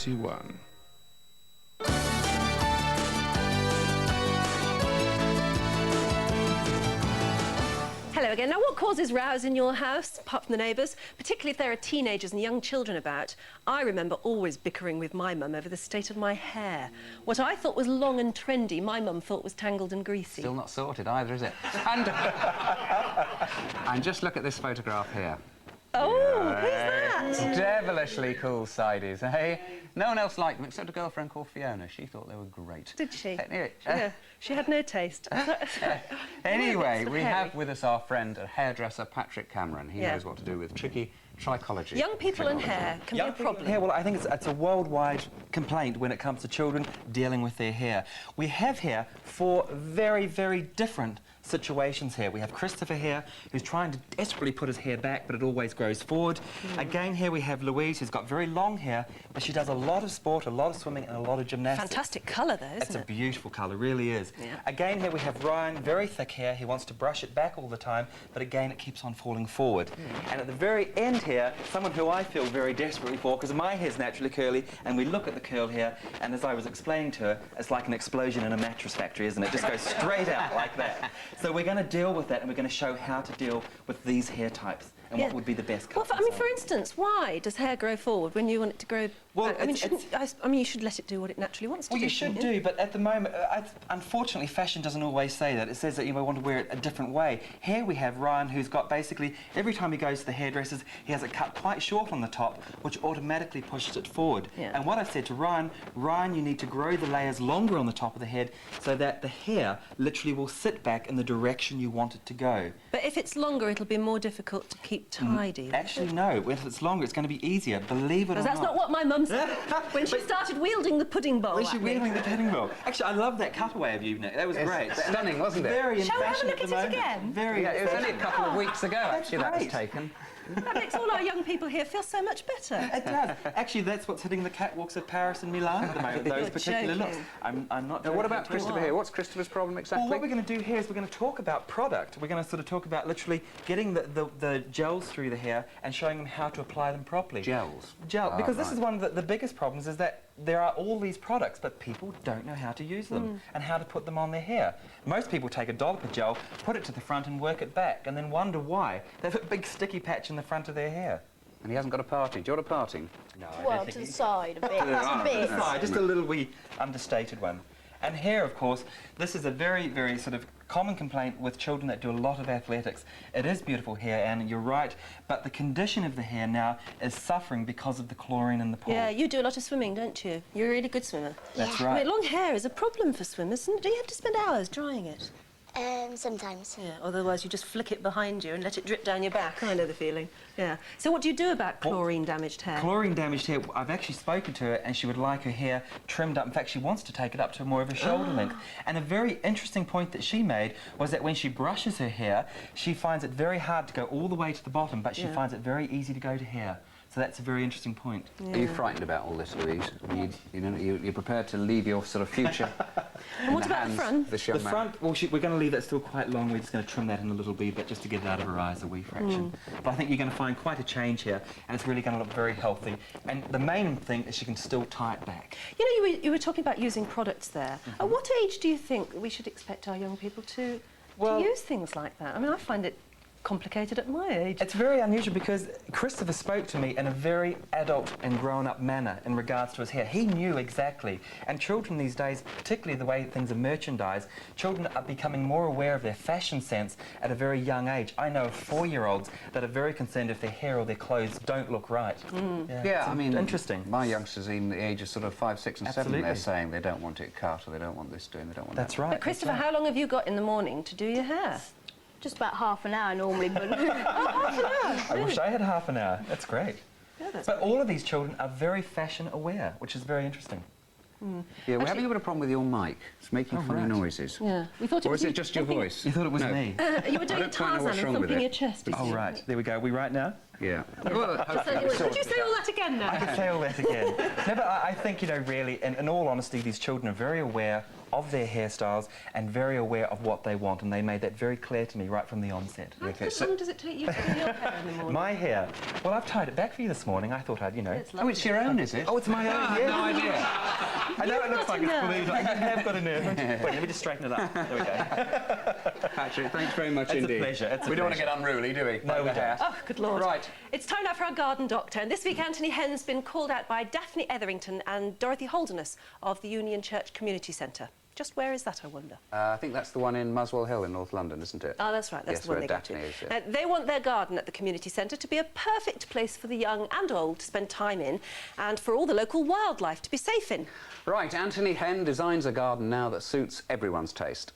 BBC One. Hello again. Now, what causes rows in your house, apart from the neighbours, particularly if there are teenagers and young children about? I remember always bickering with my mum over the state of my hair. What I thought was long and trendy, my mum thought was tangled and greasy. Still not sorted either, is it? And, and just look at this photograph here. Oh, who's that? Devilishly cool sideys, eh? No one else liked them except a girlfriend called Fiona. She thought they were great. Did she? Anyway, Yeah, she had no taste. anyway, we have with us our friend, a hairdresser, Patrick Cameron. He knows what to do with tricky trichology. Young people and hair can be a problem. Hair, well, I think it's a worldwide complaint when it comes to children dealing with their hair. We have here four very, very different situations here. We have Christopher here, who's trying to desperately put his hair back, but it always grows forward. Again, here we have Louise, who's got very long hair, but she does a lot of sport, a lot of swimming, and a lot of gymnastics. Fantastic colour, though, isn't it? It's a beautiful colour, really is. Yeah. Again, here we have Ryan, very thick hair. He wants to brush it back all the time, but again, it keeps on falling forward. And at the very end here, someone who I feel very desperately for, because my hair's naturally curly, and we look at the curl here, and as I was explaining to her, it's like an explosion in a mattress factory, isn't it? It just goes straight out like that. So we're going to deal with that, and we're going to show how to deal with these hair types and what would be the best cut. Well, I mean, for instance, why does hair grow forward when you want it to grow? Well, I mean, you should let it do what it naturally wants to do. Well, you should do, but at the moment, unfortunately, fashion doesn't always say that. It says that you want to wear it a different way. Here we have Ryan, who's got basically, every time he goes to the hairdressers, he has it cut quite short on the top, which automatically pushes it forward. Yeah. And what I said to Ryan, you need to grow the layers longer on the top of the head so that the hair literally will sit back in the direction you want it to go. But if it's longer, it'll be more difficult to keep tidy. Actually, no. If it's longer, it's going to be easier, believe it or not. That's not what my mum said when she started wielding the pudding bowl. When she wielding the pudding bowl. Actually, I love that cutaway of you, Nick. That was great. Stunning, wasn't it? Very in Shall we have a fashion look at the at it moment. again? Very. Yeah, it was only a couple of weeks ago, actually, that was great. taken. That makes all our young people here feel so much better. It does. Actually, that's what's hitting the catwalks of Paris and Milan at the moment, those You're particular looks. joking. I'm not Now, what joking about at all. Christopher here? What's Christopher's problem exactly? Well, what we're going to do here is we're going to talk about product. We're going to sort of talk about literally getting the gels through the hair and showing them how to apply them properly. Gels? Because this is one of the biggest problems, is that there are all these products, but people don't know how to use them and how to put them on their hair. Most people take a dollop of gel, put it to the front and work it back, and then wonder why they have a big sticky patch in the front of their hair. And he hasn't got a party. Do you want a party? No, Well, to the side a bit. That's a bit. Just a little wee understated one. And hair, of course, this is a very, very sort of common complaint with children that do a lot of athletics. It is beautiful hair, and you're right, but the condition of the hair now is suffering because of the chlorine in the pool. Yeah, you do a lot of swimming, don't you? You're a really good swimmer. That's I right. mean, long hair is a problem for swimmers, and do you have to spend hours drying it? Sometimes. Yeah, otherwise you just flick it behind you and let it drip down your back. I know the feeling. Yeah. So what do you do about chlorine-damaged hair? Chlorine-damaged hair, I've actually spoken to her, and she would like her hair trimmed up. In fact, she wants to take it up to more of a shoulder length. And a very interesting point that she made was that when she brushes her hair, she finds it very hard to go all the way to the bottom, but she finds it very easy to go to hair. So that's a very interesting point. Are you frightened about all this, Louise? You're prepared to leave your sort of future And what about the front? This young The man? front, well, we're going to leave that still quite long. We're just going to trim that in a little bit just to get it out of her eyes a wee fraction. But I think you're going to find quite a change here, and it's really going to look very healthy. And the main thing is she can still tie it back. You know, you were talking about using products there. At what age do you think we should expect our young people to use things like that? I mean, I find it complicated at my age. It's very unusual because Christopher spoke to me in a very adult and grown-up manner in regards to his hair. He knew exactly. And children these days, particularly the way things are merchandised, children are becoming more aware of their fashion sense at a very young age. I know of 4-year-olds that are very concerned if their hair or their clothes don't look right. Yeah, I mean, interesting. My youngsters, in the age of sort of 5, 6 and 7, Absolutely. they're saying they don't want it cut, or they don't want this doing, they don't want That's that. right. But Christopher, how long have you got in the morning to do your hair? Just about half an hour normally, but I wish I had half an hour. That's great. Yeah, that's But all of these children are very fashion aware, which is very interesting. Yeah, we're having a bit of a problem with your mic. It's making funny right. noises. Yeah. We thought it Or was is it just your voice? You thought it was No. me? You were doing I a don't quite know what's Tarzan and wrong with thumping it. your chest. didn't Oh, you? right. There we go. Are we right now? Yeah. Well, Could you say all that again I now? can say all that again. No, but I think, you know, really, in all honesty, these children are very aware of their hairstyles and very aware of what they want, and they made that very clear to me right from the onset. How long does it take you to do your hair in the morning? My hair? Well, I've tied it back for you this morning. I thought I'd, you know... It's Oh, it's your own, is it? Oh, it's my own, yeah. No idea. I know it looks like it's blue, but I have got a nerve. Wait, let me just straighten it up. There we go. Patrick, thanks very much It's indeed. a pleasure. We don't want to get unruly, do we? No, we don't. Oh, good Lord. Right. It's time now for our garden doctor. And this week, Anthony Henn's been called out by Daphne Etherington and Dorothy Holderness of the Union Church Community Centre. Just where is that, I wonder? I think that's the one in Muswell Hill in North London, isn't it? Oh, that's right. That's Yes, the one where they go to. Daphne is, yeah. They want their garden at the community centre to be a perfect place for the young and old to spend time in, and for all the local wildlife to be safe in. Right, Anthony Henn designs a garden now that suits everyone's taste.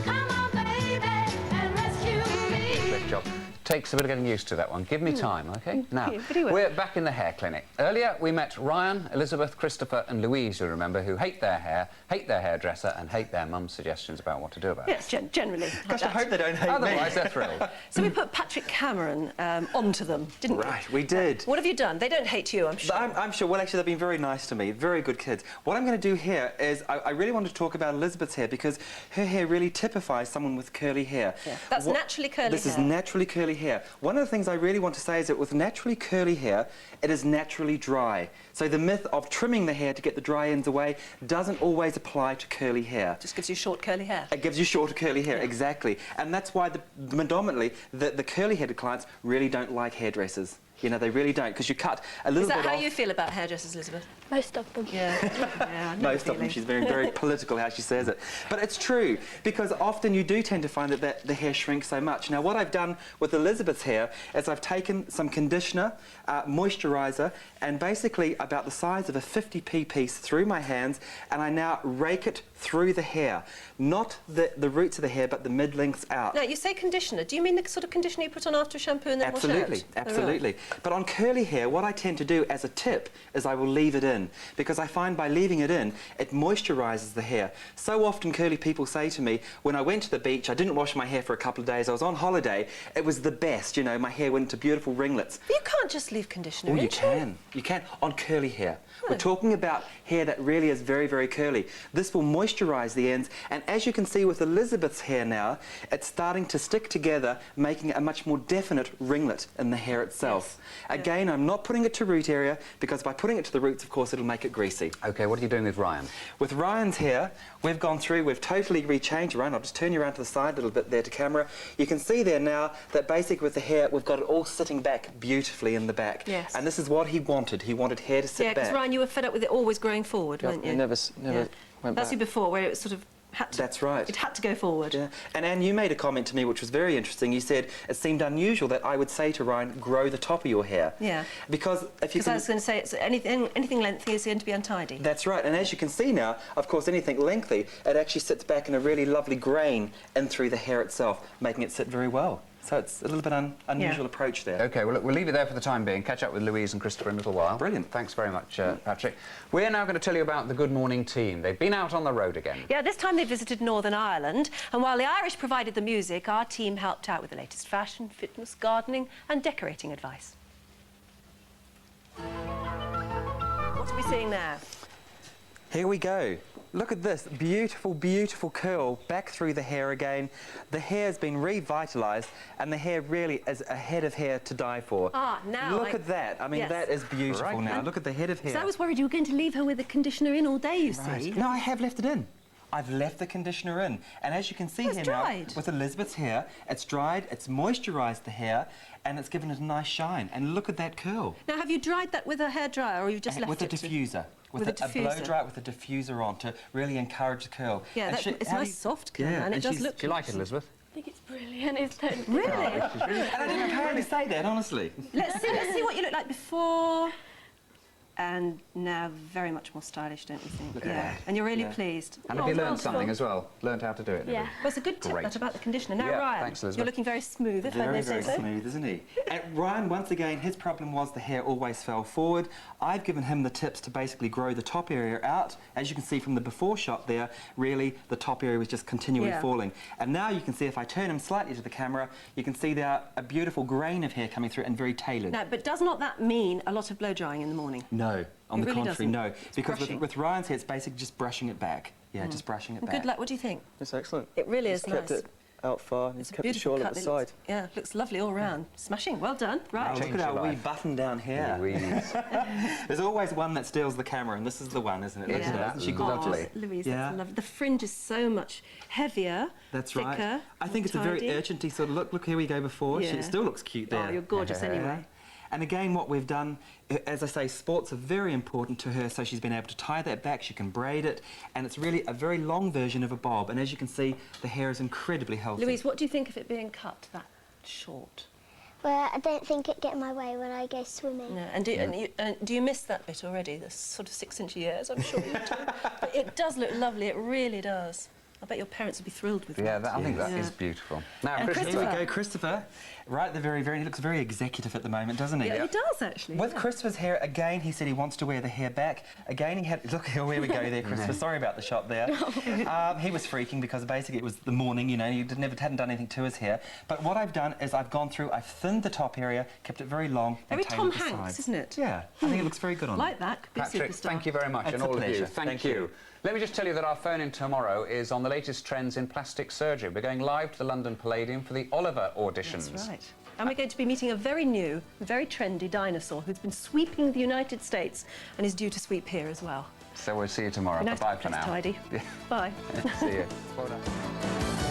Come on, baby, and rescue me. Great job. Takes a bit of getting used to that one. Give me time, OK? Now, but he will. we're back in the hair clinic. Earlier, we met Ryan, Elizabeth, Christopher and Louise, you remember, who hate their hair, hate their hairdresser and hate their mum's suggestions about what to do about it. Yes, generally. like Gosh, I that. hope they don't hate Otherwise, me. they're thrilled. So we put Patrick Cameron onto them, didn't we? Right, we did. What have you done? They don't hate you, I'm sure. I'm sure. Well, actually, they've been very nice to me. Very good kids. What I'm going to do here is I really want to talk about Elizabeth's hair because her hair really typifies someone with curly hair. Yeah. That's naturally curly This is hair. naturally curly hair. One of the things I really want to say is that with naturally curly hair, it is naturally dry. So the myth of trimming the hair to get the dry ends away doesn't always apply to curly hair. Just gives you short curly hair. It gives you shorter curly hair, exactly. And that's why predominantly the curly-headed clients really don't like hairdressers. You know, they really don't, because you cut a little Is bit that how off. you feel about hairdressers, Elizabeth? Most of them. Yeah. Yeah, I know Most the of them. feeling. She's very, very political how she says it. But it's true, because often you do tend to find that the hair shrinks so much. Now, what I've done with Elizabeth's hair is I've taken some conditioner, moisturiser, and basically about the size of a 50p piece through my hands, and I now rake it through the hair. Not the roots of the hair, but the mid-lengths out. Now, you say conditioner. Do you mean the sort of conditioner you put on after a shampoo and then wash Absolutely, out? absolutely. But on curly hair, what I tend to do as a tip is I will leave it in, because I find by leaving it in, it moisturises the hair. So often curly people say to me, when I went to the beach, I didn't wash my hair for a couple of days, I was on holiday, it was the best, you know, my hair went into beautiful ringlets. But you can't just leave conditioner Oh, in, you can can. You can. On curly hair. We're talking about hair that really is very, very curly. This will moisturise the ends, and as you can see with Elizabeth's hair now, it's starting to stick together, making a much more definite ringlet in the hair itself. Yes. Again, I'm not putting it to root area, because by putting it to the roots, of course, it'll make it greasy. OK, what are you doing with Ryan? With Ryan's hair, we've gone through, we've totally rechanged Ryan. I'll just turn you around to the side a little bit there to camera. You can see there now that basically with the hair, we've got it all sitting back beautifully in the back. Yes. And this is what he wanted. He wanted hair to sit Yeah, back. because Ryan, you were fed up with it always growing forward, weren't you? It never Yeah. went That's back. you before, where it sort of had to... That's right. It had to go forward. Yeah. And Anne, you made a comment to me which was very interesting. You said it seemed unusual that I would say to Ryan, grow the top of your hair. Yeah. Because if you Because I can... was going to say, it's anything lengthy is going to be untidy. That's right, and as you can see now, of course, anything lengthy, it actually sits back in a really lovely grain in through the hair itself, making it sit very well. So it's a little bit unusual approach there. OK, well, look, we'll leave it there for the time being. Catch up with Louise and Christopher in a little while. Brilliant. Thanks very much, Patrick. We're now going to tell you about the Good Morning team. They've been out on the road again. Yeah, this time they visited Northern Ireland, and while the Irish provided the music, our team helped out with the latest fashion, fitness, gardening and decorating advice. What are we seeing now? Here we go. Look at this beautiful, beautiful curl back through the hair again. The hair's been revitalised, and the hair really is a head of hair to die for. Ah, now Look at that. I mean, yes. that is beautiful Right. now. Look at the head of hair. So I was worried you were going to leave her with the conditioner in all day, you Right. see. No, I have left it in. I've left the conditioner in. And as you can see Oh, it's here dried. now, with Elizabeth's hair, it's dried, it's moisturised the hair, and it's given it a nice shine. And look at that curl. Now, have you dried that with a hairdryer, or you've just left With a it? diffuser. With a blow diffuser. dry it with a diffuser on to really encourage the curl. Yeah, And it's how do nice you- soft curl, Yeah, and it does she's- look... Do you like it, Elizabeth? I think it's brilliant. It's totally Really? And I didn't hardly say that, honestly. Let's see what you look like before and now. Very much more stylish, don't you think? Look at yeah. that. And you're really Yeah. pleased. And have you learned something as well? Learned how to do it? have you? Yeah. Well, it's a good tip, Great. that about the conditioner. Now, Yeah, Ryan, thanks, Elizabeth. you're looking very smooth, if I Very, may say very so. smooth, isn't he? And Ryan, once again, his problem was the hair always fell forward. I've given him the tips to basically grow the top area out. As you can see from the before shot there, really, the top area was just continually Yeah. falling. And now you can see, if I turn him slightly to the camera, you can see there a beautiful grain of hair coming through and very tailored. Now, but does not that mean a lot of blow drying in the morning? No. On It the really contrary, doesn't. no. It's Because brushing. with Ryan's hair, it's basically just brushing it back. Yeah, just brushing it back. Good luck. What do you think? It's excellent. It really He's is kept nice. it out far. He's It's a kept the beautiful shawl cut. at the It looks- side. Yeah, looks lovely all round. Smashing. Well done. Right. Oh, look Changed at our your wee life. button down here. Louise. There's always one that steals the camera, and this is the one, isn't it? Isn't Linda? that Isn't she lovely? gorgeous? Louise, Yeah. that's lovely. The fringe is so much heavier, That's thicker, right. I think it's a tidy. very urgenty sort of look. Look, here we go before. Yeah. It still looks cute there. Oh, you're gorgeous anyway. And again, what we've done, as I say, sports are very important to her, so she's been able to tie that back, she can braid it, and it's really a very long version of a bob. And as you can see, the hair is incredibly healthy. Louise, what do you think of it being cut that short? Well, I don't think it'd get in my way when I go swimming. No, and do you miss that bit already? The sort of 6-inch ears, I'm sure you do. But it does look lovely, it really does. I bet your parents would be thrilled with Yeah, that. I think that Yeah. is beautiful. Now, And Christopher. Here we go, Christopher. Right at the very, he looks very executive at the moment, doesn't he? Yeah, it does actually. With yeah. Christopher's hair, again, he said he wants to wear the hair back. Again, he had... Look, here we go there, Christopher. Sorry about the shot there. He was freaking because basically it was the morning, you know, he hadn't done anything to his hair. But what I've done is I've gone through, I've thinned the top area, kept it very long, Very and tailored Tom the Hanks, sides. isn't it? Yeah, I think it looks very good on Like him. that, could be a Patrick, superstar. thank you very much, It's and a all of you. pleasure. Thank Thank you. you. Let me just tell you that our phone-in tomorrow is on the latest trends in plastic surgery. We're going live to the London Palladium for the Oliver auditions. That's right. And we're going to be meeting a very new, very trendy dinosaur who's been sweeping the United States and is due to sweep here as well. So we'll see you tomorrow. Be nice to Bye have for the place now. tidy. Bye. See you. Well done.